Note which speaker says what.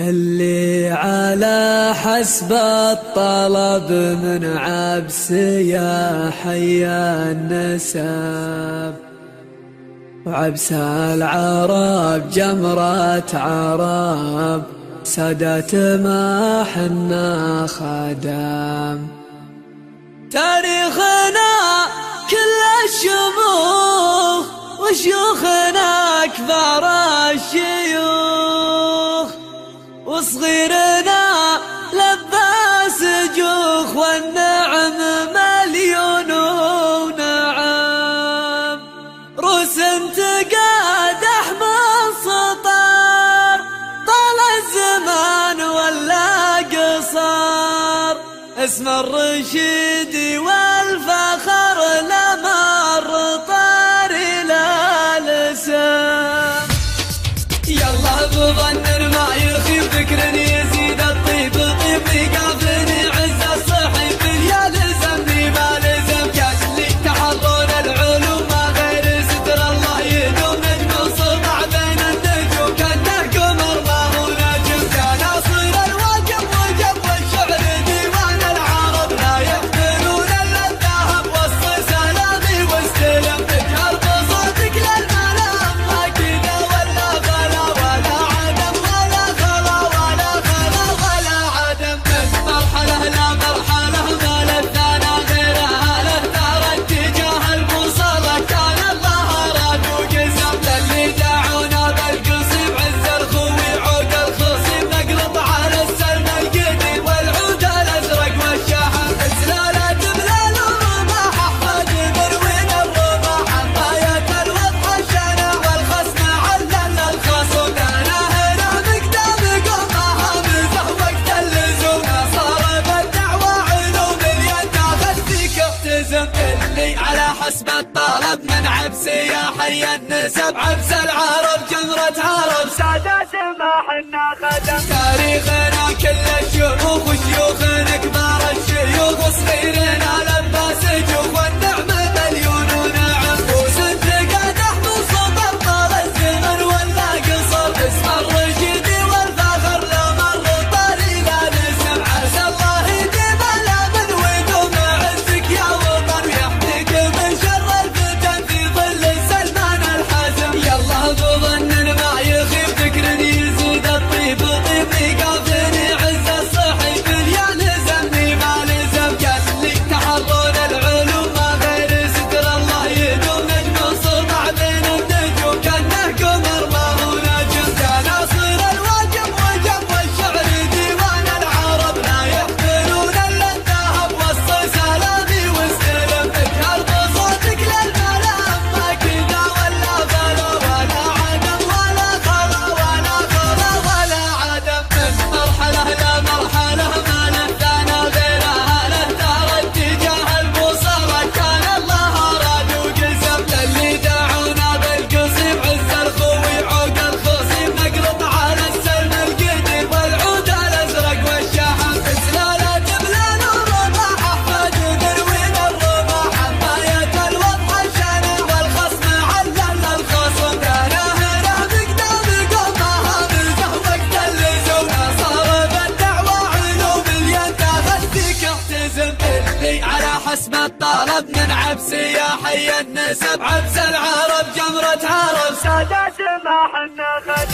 Speaker 1: اللي على حسب الطلب من عبس يا حي النسب، وعبس العرب جمرة عرب سادات ما حنا خدم. تاريخنا كل الشموخ وشيوخنا كبار الشيوخ، وصغيرنا لباس جوخ والنعم مليون ونعم. روس تقاد احمد سطر طال الزمان ولا قصر، اسم الرشيد والفخر لمر طار الى لسان. يلا بظن ما يخيب ذكر يزيد الطيب طيب يقافني عز الصحيب يا لزمني ما لزم كان اللي تحضر العلوم ما غير ستر الله يدوم نجم سطع بين النجوم كان نحكم الله ونجم كان اصير الواجب وجب والشعر ديوان العرب لا يحملون الا الذهب والصسلاغي واستلم تجهر بصوتك للملام ما كذا ولا غلا ولا عدم ولا خلا ولا خلا ولا عدم. من مرحله لا مرحله ما لثانا غيرها لثار اتجاه البوصله كان الله اراد وقسم للي دعونا بالقصيم عز الخوي عود الخصيم نقلط على السلم القديم والعود الازرق والشحم سلالات بلال الرماح احمد مروين الرماح حمايه الوضح الشنع والخصم علل الخصم انا هنا مقدام قمها مزح وقت اللزوم صار بالدعوه علوم ينتاخذ فيك اختزم اللي على حسب الطلب من عبس يا حي النسب عبس العرب جمرة عرب سادات ما حنا خدم. تاريخنا كل الشيوخ وشيوخنا كبار الشيوخ وصغيرنا لباس جوخ والنعم مليون ونعم. روس تقاد احمد سطر طال الزمن ولا قصر، اسم الرشيد والفخر لمر طار الى نسم. عسى الله يديم الامن ويدوم عزك يا وطن ويحميك من شر الفتن في ظل سلمان الحزم. يلا بظن ما يخيب ذكر يزيد الطيب طيب يقافني عز الصحيب يا لزمني ما لزم كان اللي تحضر العلوم ما غير ستر الله يدوم نجم سطع بين النجوم كان نحكم الله ونجم كان اصير الواجب وجب والشعر ديوان العرب لا يحملون الا الذهب والصسلاغي واستلم تجهر بصوتك للملام ما كذا ولا غلا ولا عدم ولا خلا ولا خلا ولا عدم. من مرحله لا مرحله ما لثانا غيرها لثار اتجاه البوصله كان الله اراد وقسم للي دعونا بالقصيم عز الخوي عود الخصيم نقلط على السلم القديم والعود الازرق والشحم سلالات بلال الرماح احمد مروين الرماح حمايه الوضح الشنع والخصم علل الخصم انا هنا مقدام قمها مزح وقت اللزوم صار بالدعوه علوم ينتاخذ فيك اختزم اللي على حسب الطلب من عبس يا حي النسب عبس العرب جمرة عرب سادات ما حنا خدم.